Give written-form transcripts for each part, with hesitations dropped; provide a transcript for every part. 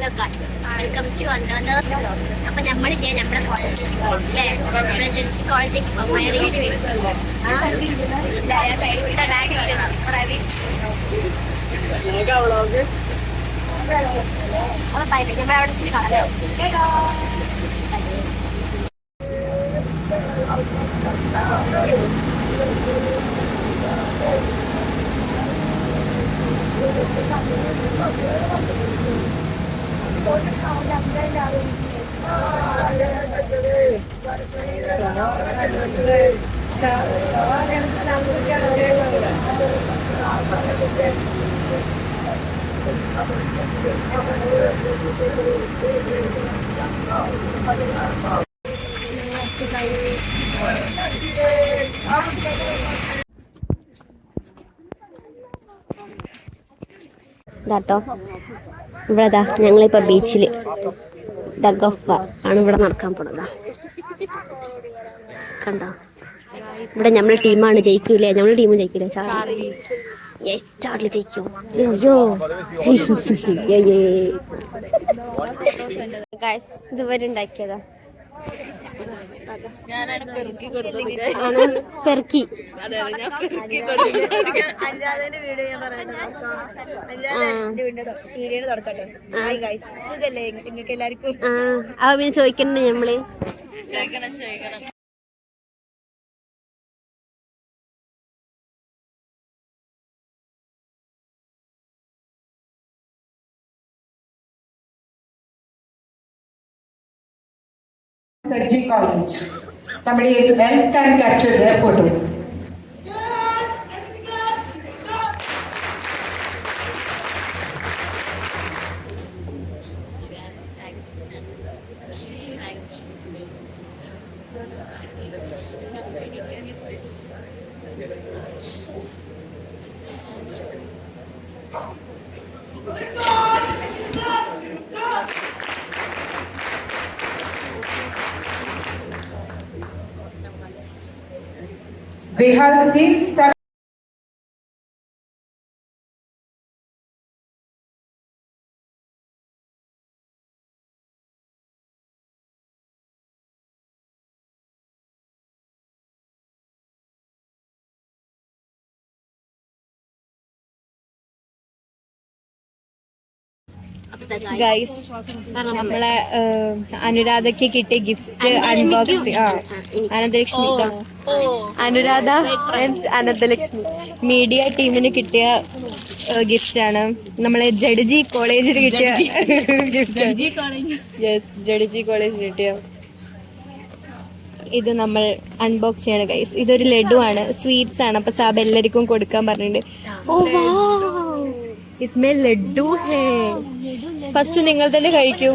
Welcome to another. അപ്പൊ നമ്മളില്ലേ നമ്മുടെ college നമ്മുടെ ജെൻസി കോളേജിലേക്ക് നമ്മളവിടെ കാണാം. ഇതാട്ടോ ഇവിടെ ഞങ്ങളിപ്പോ ബീച്ചില് ഡഗ് ഓഫ് വാർ ആണ് ഇവിടെ നടക്കാൻ പോണത്. കണ്ടോ, ഇവിടെ നമ്മളെ ടീമാണ് ജയിക്കൂലേ, നമ്മളെ ടീം ജയിക്കൂലേ? ചാർലി ജയിക്കും. അയ്യോ ഇതുവരെ ഉണ്ടാക്കിയതാ പെർക്കി. പിന്നെ ചോദിക്കണ്ടേ നമ്മള്? Sarji College. Somebody else can capture their photos. We have seen some guys, നമ്മളെ അനുരാധയ്ക്ക് കിട്ടിയ gift unbox. Ananthalakshmi, Anuradha Ananthalakshmi media ടീമിന് കിട്ടിയ ഗിഫ്റ്റ് ആണ്. നമ്മളെ ജഡ്ജി കോളേജിന് കിട്ടിയ ഗിഫ്റ്റ്. യെസ്, ജഡ്ജി കോളേജിന് കിട്ടിയ. ഇത് നമ്മൾ അൺബോക്സ് ചെയ്യണം ഗൈസ്. ഇതൊരു ലഡു ആണ്, സ്വീറ്റ്സ് ആണ്. അപ്പൊ സാബ് എല്ലാവർക്കും കൊടുക്കാൻ പറഞ്ഞിട്ടുണ്ട്. ഓ വാവ്, इसमें ലഡു ഹേ. ഫസ്റ്റ് നിങ്ങൾ തന്നെ കഴിക്കൂ.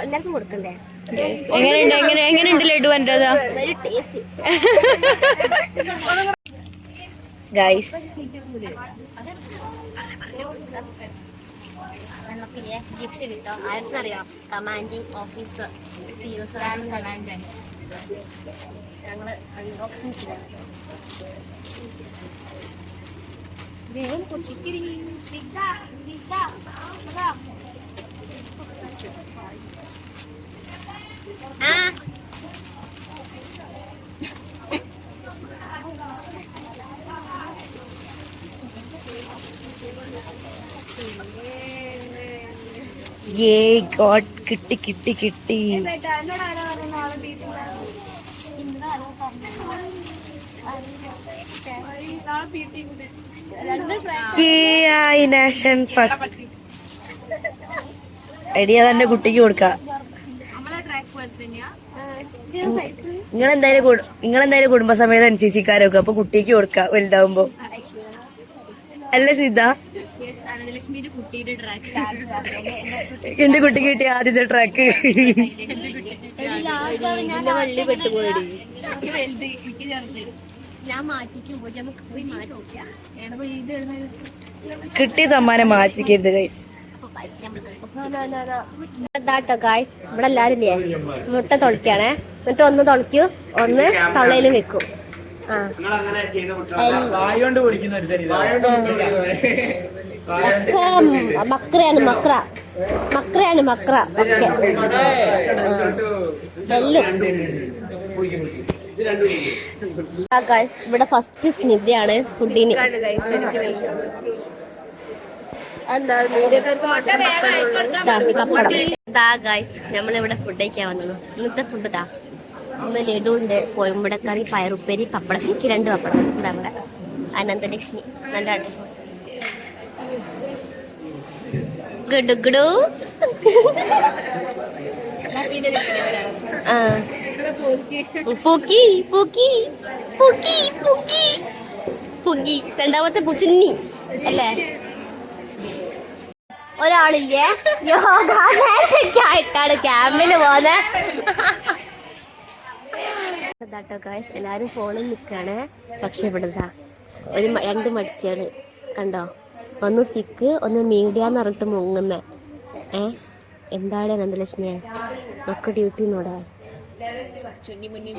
എല്ലാവർക്കും കൊടുക്കണ്ടേ? എങ്ങനെയുണ്ട് ലഡു? എൻ്റെ ടേസ്റ്റ് ഗൈസ്. നമുക്കില്ലേ ഗിഫ്റ്റ് കിട്ടും. ആർക്കറിയാം? കമാൻഡിങ് ഓഫീസർ ഞങ്ങള് അൺബോക്സിങ് ചെയ്യാം. കിട്ടി കിട്ടി കിട്ടി. എടിയാ തന്നെ കുട്ടിക്ക് കൊടുക്കാം. നിങ്ങളെന്തായാലും കുടുംബസമേതം NCC-ക്കാരൊക്കെ, അപ്പൊ കുട്ടിക്ക് കൊടുക്കാം വലുതാവുമ്പോ. അല്ല സിദ്ധ, എന്റെ കുട്ടിക്ക് കിട്ടിയ ആദ്യത്തെ ട്രാക്ക്. കിട്ടിയ സമ്മാനം മാറ്റിക്കരുത് ഗൈസ്. ഇതാട്ടോ ഗായ്സ്, ഇവിടെ എല്ലാരും ഇല്ലേ മുട്ട തുളയ്ക്കാണേ. എന്നിട്ട് ഒന്ന് തുളയ്ക്കൂ, ഒന്ന് തള്ളയിലും വെക്കും. മക്രയാണ് മക്രയാണ് മക്ര ഒക്കെ എല്ലും. ഇവിടെ ഫസ്റ്റ് സ്നിഗ്ധയാണ് ഫുഡിന്. നമ്മളിവിടെ ഫുഡ് കഴിക്കാൻ വന്നത്. ഇന്നത്തെ ഫുഡ് ഇതാ, ഒന്ന് ലഡു ഉണ്ട്, കോയമ്പടക്കറി, പയറുപ്പേരി, പപ്പടം. എനിക്ക് 2 പപ്പടം ഇതാ. ഇവിടെ അനന്തലക്ഷ്മി നല്ല അടിച്ചു ഗുഡു. പൂക്കി പൂക്കി പൂക്കി പൂക്കി പൂക്കി. രണ്ടാമത്തെ ചുന്നി അല്ലേ? ഒരാളില്ലേ യോഗ ആയിട്ടാണ് ക്യാമ്പിന് പോന്നെ. എല്ലാരും ഫോണിൽ നിൽക്കാണ്. പക്ഷെ ഇവിടെ 2 മടിച്ചാണ് കണ്ടോ. ഒന്ന് സിക്ക്, ഒന്ന് മീഡിയ എന്ന് പറഞ്ഞിട്ട് മുങ്ങുന്ന. എന്താണ് അനന്തലക്ഷ്മിയെ ഒക്കെ ഡ്യൂട്ടി നോടാ. ചുന്നി മുന്നി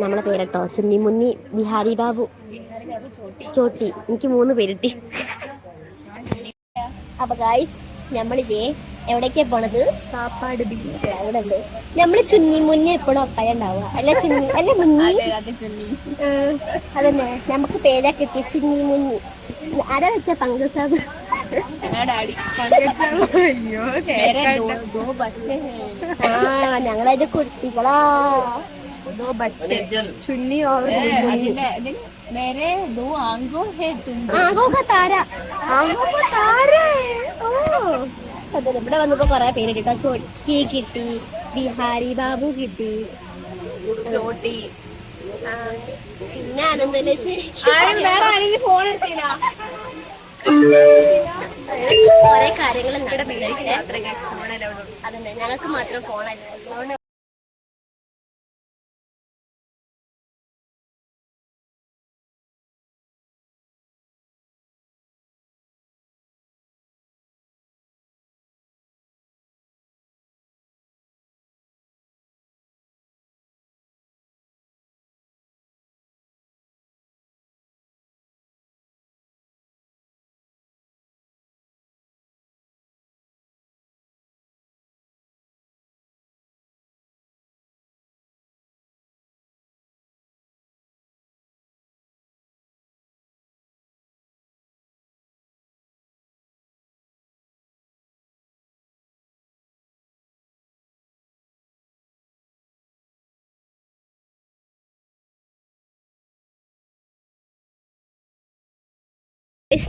നമ്മളെ പേരട്ടോ, ചുന്നി മുന്നി, ബിഹാരി ബാബു, ചോട്ടി. എനിക്ക് 3 പേരിട്ടി. അപ്പൊ ഗായ്സ്, നമ്മളിതേ എവിടേക്കാ പോണത്? കാപ്പാട് ബീച്ച്. അവിടെ ഉണ്ട് നമ്മള് ചുന്നി മുന്നി എപ്പോഴും ഒപ്പായ ഉണ്ടാവുക. അല്ല ചുന്നി അല്ല മുന്നി, അതന്നെ നമുക്ക് പേരാ കിട്ടി ചുന്നി മുന്നി. ആരാ വെച്ച പങ്കസാബ്? ഞങ്ങളതിന്റെ കുട്ടികളാ. ചുന്നി मेरे 2 आंखों है तुम आंखों का तारा അതെ. ഇവിടെ വന്നപ്പോ കൊറേ പേര് കിട്ടോ. ചോട്ടി കിട്ടി, ബിഹാരി ബാബു കിട്ടി, ചോട്ടി, പിന്നെ അനന്തലക്ഷ്മി. കൊറേ കാര്യങ്ങൾ അതന്നെ, ഞങ്ങൾക്ക് മാത്രം ഫോണായിരുന്നു.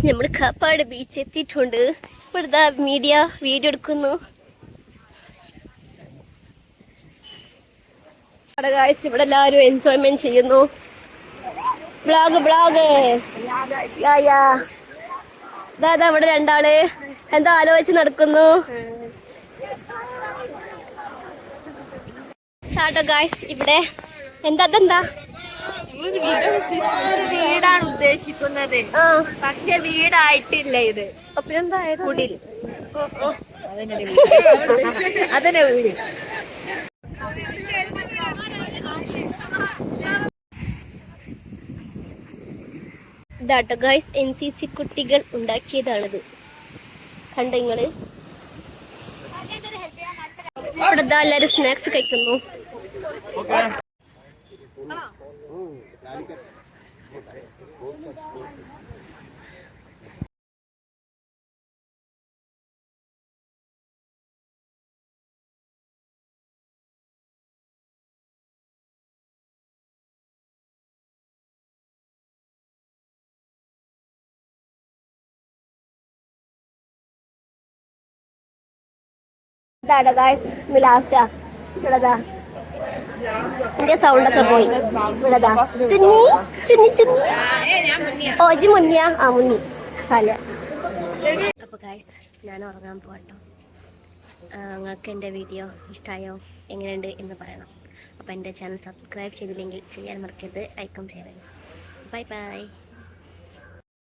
നമ്മൾ കാപ്പാട് ബീച്ച് എത്തിയിട്ടുണ്ട്. ഇവിടുത്തെ വീഡിയോ എടുക്കുന്നു. ഇവിടെ എല്ലാവരും എൻജോയ്മെന്റ് ചെയ്യുന്നു. ബ്ലോഗ് ഇതാ ഇവിടെ 2 ആള് എന്താ ആലോചിച്ച് നടക്കുന്നു. ഇവിടെ അതെന്താ വീടാണ് ഉദ്ദേശിക്കുന്നത്, പക്ഷെ വീടായിട്ടില്ല ഇത്. അപ്പൊ എന്താ കുടിൽ? അതന്നെ വീട്. ഇതാട്ടോ ഗൈസ്, NCC കുട്ടികൾ ഉണ്ടാക്കിയതാണിത്. കണ്ടോ നിങ്ങള്? ഇവിടെ എല്ലാരും സ്നാക്സ് കഴിക്കുന്നു. ലാസ്റ്റാ ഇവിടെതാ എന്റെ സൗണ്ടൊക്കെ പോയി. ഇവിടെതാ ചുന്നി ചുന്നി ചുന്നി ഓജി മുന്നിയാ മുന്നി സാല. അപ്പൊ ഗൈസ്, ഞാൻ ഉറങ്ങാൻ പോകട്ടോ. നിങ്ങൾക്ക് എൻ്റെ വീഡിയോ ഇഷ്ടമായോ, എങ്ങനെയുണ്ട് എന്ന് പറയണം. അപ്പോൾ എൻ്റെ ചാനൽ സബ്സ്ക്രൈബ് ചെയ്തില്ലെങ്കിൽ ചെയ്യാൻ മറക്കരുത്. ലൈക്കും ഷെയർ ചെയ്യണം. Bye bye.